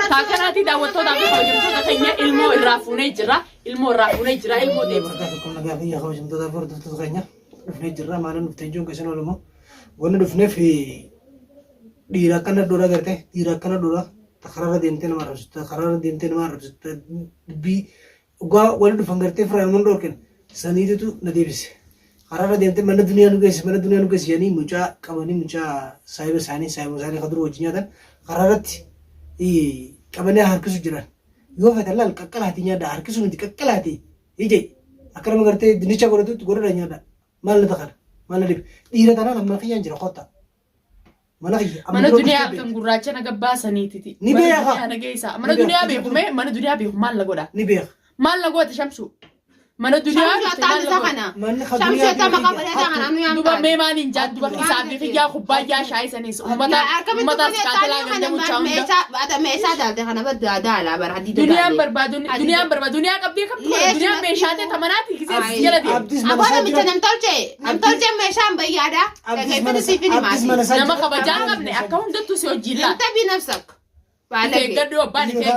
Takanati daawwatoo hojjettoota keenya ilmoo irraa fuunee jira ilmoo deema. Nagaafi hojjettoota hordoftoota keenya dhufnee jirra maalan dhuftee jiruun keessan oolumoo wanni dhufneef dhiira akkana dura garte dhiira akkana dura kararra deemtee nama arrabsitu dubbii dhugaa wali dhufan gartee firaan mun dhorken saniititu na deebise. Kararra deemtee mana duniyaa nu geesse jedhanii mucaa qabanii mucaa saahiba isaanii kaduru wajjin nyaatan kararratti qabanii harkisu jiran. Yoo fedhan laal qaqqalaati nyaadha harkisu nuti qaqqalaati ije akka nama gartee dinnicha godhatutti godhadha nyaadha maal na takana maal na dhibe dhiira tanaan amma kiyyaan jira qotta. Mana duniyaa kan gurraacha naga baasaniiti. Ni beeka. Mana duniyaa beekume mana duniyaa beeku maal la godha? Ni beeka. Maal la godha Shamsu? Mana duniyaa duba meemaan hin jaaddu bakki isaanii fiyyaa kubbaayyaa shaayii sanis ummata skaatelaa ganda mucaa hunda. Duniyaan barbaadu duniyaa qabdee duniyaan meeshaalee tamanaati gisee jala deemu. Abboota miti namtolchee meeshaan bayyaadha. Nama kabajaa qabne akka hundattuu si hojiin laata. Tabii nafsak. Gaddu abbaan ifee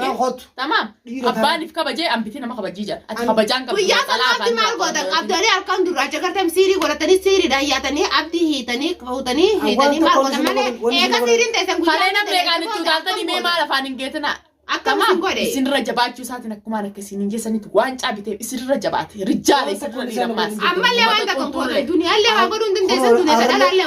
tamam abbaan if kabajee ambiti nama kabajii jira ati kabajaan qabdu guyyaa kana abdi maal godhan abdoolee halkan duraacha gartem siirii godhatanii siirii dhaayyaatanii abdii hiitanii fuutanii hiitanii maal godhan malee eega siiriin teessan guyyaa kalee namni eegaan itti utaaltanii mee maal afaan hin geetina akkamiin godhe isinirra jabaachuu isaatiin akkuma akkasiin hin geessanitti waan caabitee isinirra jabaate rijaale isinirra dhiirammaas ammallee waan takkan godhe duniyaallee waa godhuu hin dandeessan duneessa dhalaallee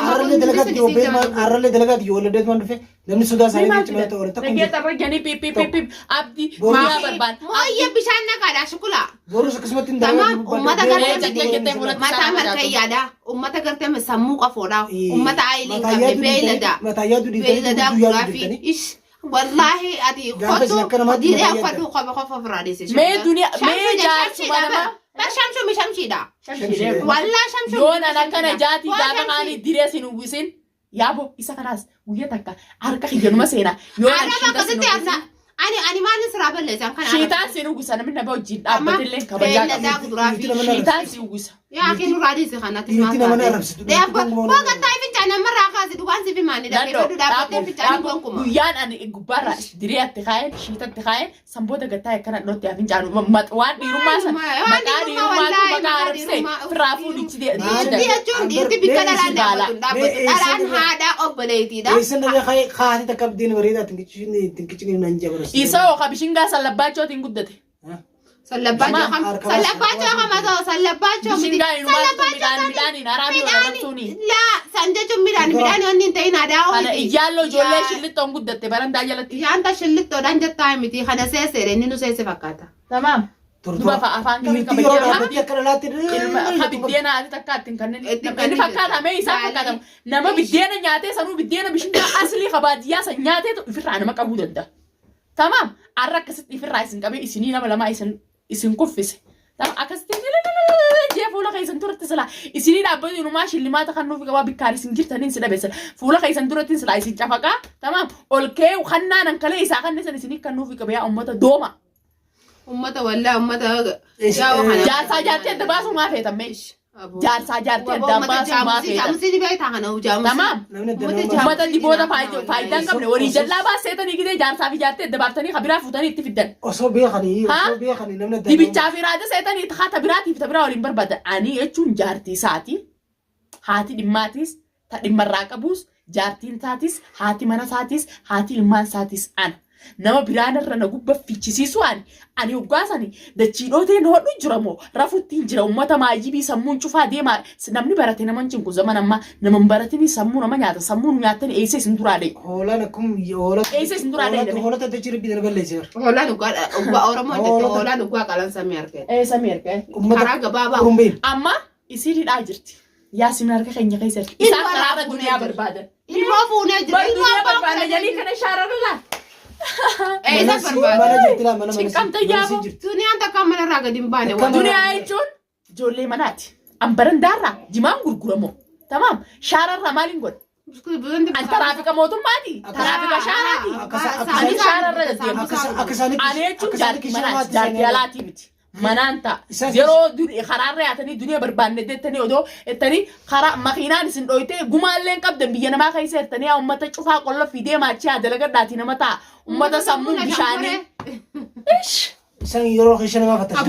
arrallee dalagaati yoo waldeet waan dhufe namni sodaa isaanii cimata oole takkum nageeta rajanii pip abdi maa barbaad mooyyee bishaan naqaadha shukula borus akkasumatti hin tamam ummata gartee mataa markayyaadha ummata gartee sammuu qafoodha ummata aayiliin qabne beeylada guraafi ish والله أدي خطو ديري أخذوا خف فراديس ما الدنيا ما جات سبحانه ما شمشو مش شمشي دا والله شمشو يون أنا كنا جاتي دابا عاني ديري سنوبسين يابو إسا خلاص ويتك أركح يجنو مسينا يون أنا أنا ما نسرع بالله كان شيطان سنوبس أنا من نبأ جد أبدا اللي كبجاك شيطان سنوبس يا أخي نوراديس خانات ما ده بقى طيب أنا مرة خازي دوان سي في ماني ده كده ده في تاني بانكم ويان أنا إجبارا دري أتخيل شيء أتخيل سامبودا قطعة كنا نوتي أفين جانو ما وان ديرو ما سن ما ديرو ما تو ما عارف سي فرافو دي دي بيكلا لا أنا هذا أبليتي ده إيش أنا خاي خاطي تكب دين وريدا تنكشني نانجا برس إيسا وخابشينغا سلباتشو تنقدته سلباتشو لا سانجاتشو ميدان أني تينا داو أنا إيالو جولة شلت تونغود دته بران داجلتي يا أنت شلت تودان جتاي متي خنا سيسير إني نسيس فكاتا تمام دوبا فافان كمي خبيدينا هذه تكاتين كنن إني فكاتا ما يسافر فكاتا نما بدينا نياته سنو بدينا بيشندا أصلي خباديا سنياته في رأنا ما كابود ده تمام أركست في الرئيس كابي إسنين لما إسن كوفيس تمام أكستين جه فولا خيسن تورة تسلا إسنين أبدي إنه ماشي اللي ما تخنوا في كباب بكاري سنجير تانين سلا بس فولا خيسن تورة تسلا إسن شافكا تمام أولكي وخنا ننكلي إساقن نسن إسنين كنوا في كبيا أمتا دوما أمتا ولا أمتا جالسا جارتي الدباسو ما في تمش جالسا جارتي الدباسو ما في جامسي دي بيت هانو جامسي تمام أمتا دي بودا فايدان كمل وريجلا باس سيتني كده جالسا في جارتي الدبارتني خبيرا فوتني اتفدن أصو بيخني نمنا دي بيتشافي راجع سيتني تخاطب براتي فتبرا ولين برباد أني أشون جارتي ساتي هاتي دماتيس تدمراكبوس جارتين ساتيس هاتي منا ساتيس هاتي المان ساتيس أنا nama biraan irra na gubba fichisiisu ani hoggaasani dachiidhootee na hodhu jiramoo rafuttiin jira ummata maajibii sammuun cufaa deema namni barate naman cinku zaman amma naman baratini sammuu nama nyaata sammuun nyaatani eessa isin duraadhe hoolaan akkum hoola eessa isin duraadhe hoola taddachi rabbi dana balleesseera hoolaan ugaa oromoo jette hoolaan ugaa qalan samii argate samii argate karaa gabaabaa amma isiidhaa jirti yaa simin harka keenya keessatti isaan karaarra duniyaa barbaadan ilma fuune jira ilma barbaada janii kana shaararra isa barbaada mana jirtila mana cinqamta yaabo duniyaan takka mana irraa gadi hin baane duniyaa jechuun ijoollee manaati ambarandaarraa jimaan gurguramoo tamam shaararra maaliin godha an taraafika mootummaati taraafika shaaraati ani shaararra deddeemu ani jechuun jaartii manaati jaartii alaatii miti manaan ta'a yeroo karaarra yaatanii duniyaa barbaanne deettanii odoo ettanii karaa makiinaan isin dhoytee gumaallee hin qabdan biyya namaa keessa ettanii uummata cufaa qolla fidee maachii dalagadhaati nama ta'a uummata sammuun bishaanii isan yeroo keessa nama fatta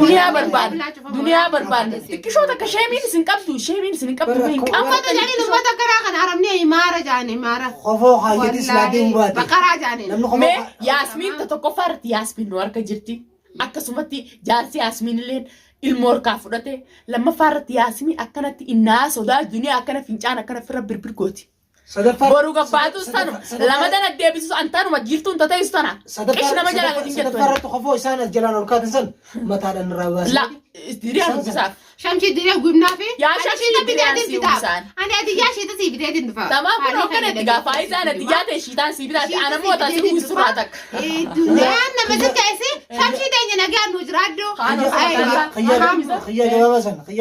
duniyaa barbaanne xiqqishoota akka sheemiin isin qabdu hin qabdu hin ummata jaanii ummata karaa kan haramnee imaara jaanii imaara qofoo haayyati silaatee hin baate baqaraa jaanii mee yaasmiin tokkoffaa irratti yaasmiin nu harka jirti akkasumatti jaarsi yaasmiin illeen ilmoo harkaa fudhate lammaffaa irratti yaasmiin akkanatti innaa sodaa duniyaa akkana fincaan akkana firra birbirgooti. Boru gabbaatu sanu lama dana deebisu antaanuma jirtuun tateessu tana qish nama jala gadi jettu sadarfarratti qofoo isaan as jalaan ol kaatan san mataadhaan irraa baasa la diriyaa nubisaaf shamshi diriyaa gubnaa fi yaa shamshi diriyaa si ubisaan ani ati yaa shiita si biteetiin dhufa tamam kun hokkanatti gaafa isaan ati yaate shiitaan si bitaati ana moota si uwisuraa takka duniyaan nama takkaisi shamshi deenya nagaa nu jiraaddu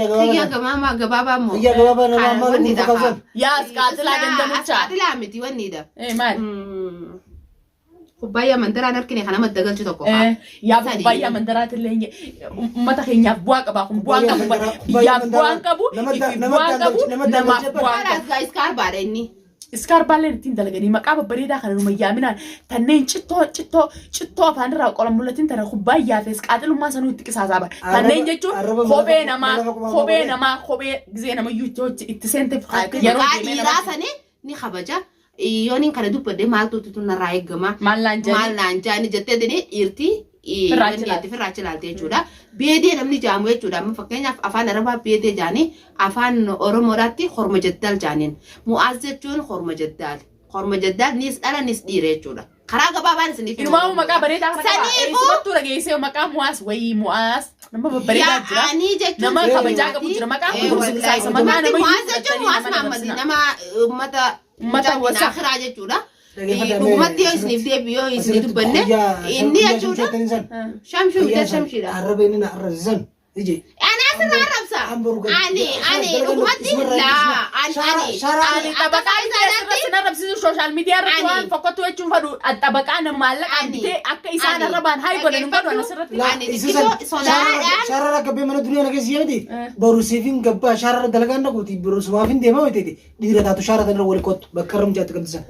khiyyaa gabaabaa moo khiyyaa gabaabaa nama amma nu fakkaatan yaas qaatilaa dandamucha qaatilaa miti wanniidha maal kubbayyaa mandaraan harkine kana maddagalchu tokko yaa kubbayyaa mandaraatillee ummata keenyaaf bu'aa qaba kun bu'aan qabu biyyaaf bu'aan qabu bu'aan qabu namaaf bu'aan qabu iskaarbaadha inni iskaarbaalleen ittiin dalaganii maqaa babbareedaa kana numa yaaminaan tanneen cittoo afaan irraa qolan mul'atiin tana kubbayyaa fi qaaxilummaa sanuu itti qisaasaa bara tanneen jechuun kophee namaa kophee gizee namayyuu itti seenteef yeroo dhiiraa sanii ni kabaja yooniin kana dubbadde maaltu tunarraa eegama maallaan jaani jettee dhiirti firraachi ilaalte jechuudha beedee namni jaamu jechuudha amma fakkeenyaaf afaan arabaa beedee jaanii afaan oromoodhaatti horma jaddaal jaaniin mu'aaz jechuun horma jaddaal nis dhala nis dhiira jechuudha karaa gabaabaan isiniif ilmaamu maqaa bareedaa kana saniifuu dhageessee maqaa mu'aaz wayii mu'aaz nama babbareedaa jira nama kabajaa qabu jira maqaa gurgursiisaa isa maqaa nama mu'aaz jechuun mu'aaz maammadi nama ummata wasaakiraa jechuudha dhugumatti yoo isiniif deebi yoo isinii dubbanne inni jechuudha shamshuu miti shamshiidha arraba inni na arrabsisan ije anasirraa arrabsa ani dhugumatti laa ani xabaqaa isaan arrabsiisu sooshaal miidiyaa irratti waan fokkattuu jechuun fadhu xabaqaa nama maallaqaan bitee akka isaan arrabaan hayi godhan hin godhu anasirratti shaarara gabbee mana duniyaa nageessi yeemti borusiifin gabbaa shaarara dalagaan dhaquuti borusumaafin deemaa wayteeti dhiira taatu shaara tanirra wali kottu bakka irra mucaatti qabdisan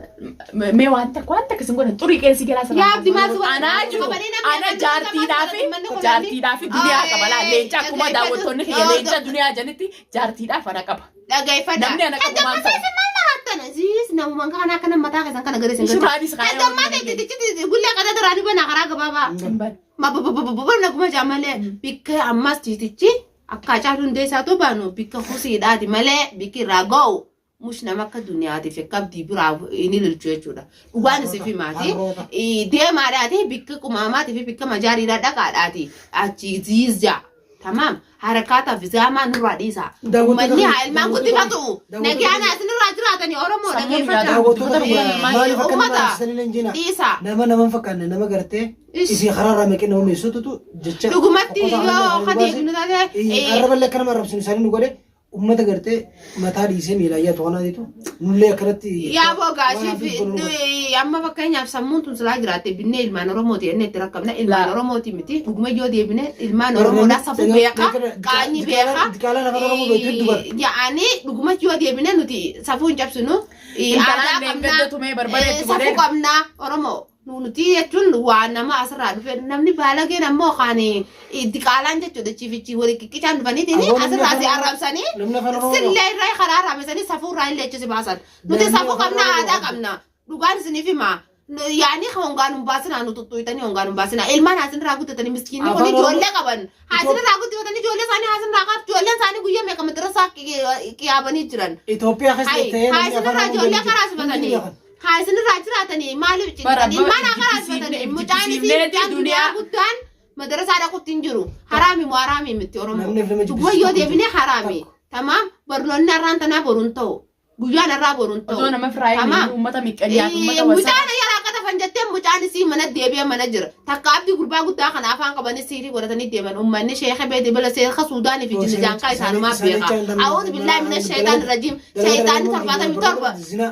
mee waan takka akkasiin godhan xurii qeessi galaa sana anaa jiru ana jaartiidhaa fi duniyaa qabalaa leenca akkuma daawwattoonni kiyya leenca duniyaa janitti jaartiidhaaf ana qaba dhagaifadha namni ana qabu maal ta'e ziis namuman kana kana mataa keessan kana gadi sin gadi gullee qada duraanii banaa karaa gabaabaa naguma jaamalee bikka ammas tiitichi akka caalu hundee isaa too baanu bikka husiidhaati malee bikki irraa ga'u mush nama akka duniyaatiif akka abdii biraa inni lolchu jechuudha dhugaan isii fi maatii deemaadhaati bikka qumaamaatii fi bikka majaariidhaa dhaqaadhaati achi ziizja tamam harakata vizama nurra dhiisa uummanni haa ilmaan guddifatu nagaan asinirraa jiraatanii oromoo dhageeffata uummata dhiisa nama fakkaanne nama gartee isii karaarraa meeqee nama meessututu jecha dhugumatti yoo kadeebinu taate arraballee akkanama arrabsinu isaanii nu godhe ummata gartee mataa dhiisee miilaayyaa to'anaa jeetu nullee akkanatti yaa boogaashii amma fakkeenyaaf sammuun tun silaa jiraatte binnee ilmaan oromooti jennee itti rakkabna ilmaan oromooti miti dhuguma yoo deebine ilmaan oromoodhaa safuu beeka qaanyi beeka yaa'anii dhuguma yoo deebine nuti safuu hin cabsinu aadaa qabnaa safuu qabnaa oromoo nuti jechuun waan nama asirraa dhufe namni baalageen ammoo kan diqaalaan jechuudha chiifichi walii qiqqichaan dhufaniitiin asirraa si arrabsanii sillee irraa karaa arrabsanii safuu irraa illee echisi baasan nuti safuu qabna aadaa qabna dhugaan isiniif hima yaani hongaan hin baasinaa nu tuttuutanii hongaan hin baasinaa ilmaan haasinirraa guddatanii miskiinni kun ijoollee qaban haasinirraa guddatanii ijoollee isaanii haasinirraa qabu ijoolleen isaanii guyyaa meeqa madrasaa qiyaabanii jiran Itoophiyaa keessatti ta'ee haasinirraa ijoollee karaa sifatanii haasinirraa jiraatanii maaliif cittanii ilmaan karaa sifatanii mucaan isii duniyaa guddaan madrasaa dhaquutti hin jiru haraami moo haraami miti oromoo dhuguma yoo deebine haraami tamaam barnoonni har'aan tanaa boruun ta'u guyaan irraa boruun ta'u. Otoo nama firaayii uummata miqqaniyaaf uummata wasaa. Mucaan yaraa qata fanjattee mucaan isii mana deebi'ee mana jira. Takka abdii gurbaa guddaa kana afaan qabanii siirii godhatanii deeman uummanni sheekha beeti bala seeqa Suudaanii fi jinni jaankaa isaanumaa beeka. A'uudhu billaahi mina sheetaan rajiim sheetaanni 77.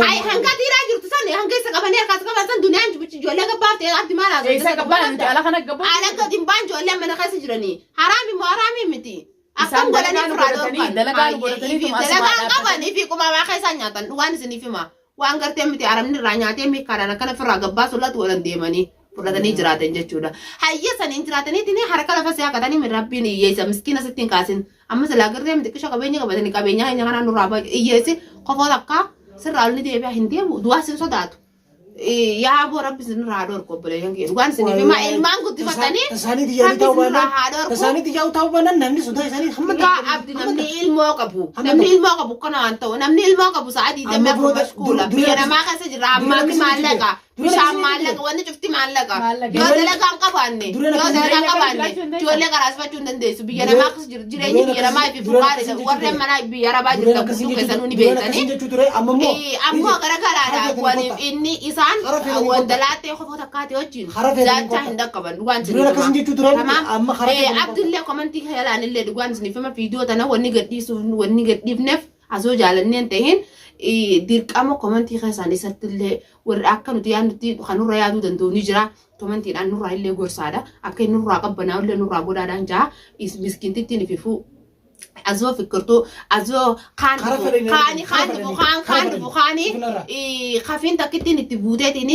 Ay hanga tiraa jirtu san hanga isa qabanii harkaas qaban san duniyaan ijoollee gabbaaftee addi maal haasa'u. Isa gabbaan ala kana gabbaa. Ala gadi baan ijoollee mana keessa jiranii. Haraami moo haraami miti. Akkam godhanii firaa dhoorkan. Dalagaan qabanii fi qumamaa keessaa nyaatan waan isiniif hima. Waan gartee miti aramni irraa nyaatee miikaadhaan akkana firaa gabbaa sulatti walan deemanii fudhatanii jiraatan jechuudha. Hayya saniin jiraataniitiin harka lafa see akkatanii mirabbiin hiyyeessa miskiina sittiin kaasin. Amma silaa gartee miti qisha qabeenya qabatanii qabeenya keenya kanaan nurraa hiyyeessi qofoota akka sirraalni deebi'aa hin deemu du'aa sin sodaatu. Yaa boo rabbi sin irraa haadha horkoo obboleeyyan kee dhugaan isiniif hima ilmaan guddifatanii isaaniiti yaa'u ta'uu baannaan namni sun ta'e isaanii hamma abdi namni ilmoo qabu kana waan ta'u namni ilmoo qabu sa'aatii damee afur mashkuula biyya namaa keessa jira ammaatti maallaqa bishaan maallaqa wanni cufti maallaqa yoo dalagaan qabaanne ijoollee karaasfachuu hin dandeessu biyya namaa keessa jiru jireenyi biyya namaa fi fuqaadha warreen mana biyya arabaa jirtan gudduu keessanuu ni beekanii ammoo garagaraadha waliif inni isaan wandalaattee qofoota akkaatee wajjin zaachaa hin dhaqqaban dhugaan abdillee komantii heelaanillee dhugaan isiniif hima viidiyoo tana wanni gadhiifneef asoo jaalanneen ta'een dirqama komantii keessaan isattillee warri akka nuti yaadnutti kanurra yaaduu danda'u ni jira. Komantiidhaan nurraa illee gorsaadha. Akka inni nurraa qabbanaa illee nurraa godhaadhaan jaa miskiintittiin ififuu azoo fikirtuu azoo kaan dhufu kaanii kafiin takkittiin itti buuteetiin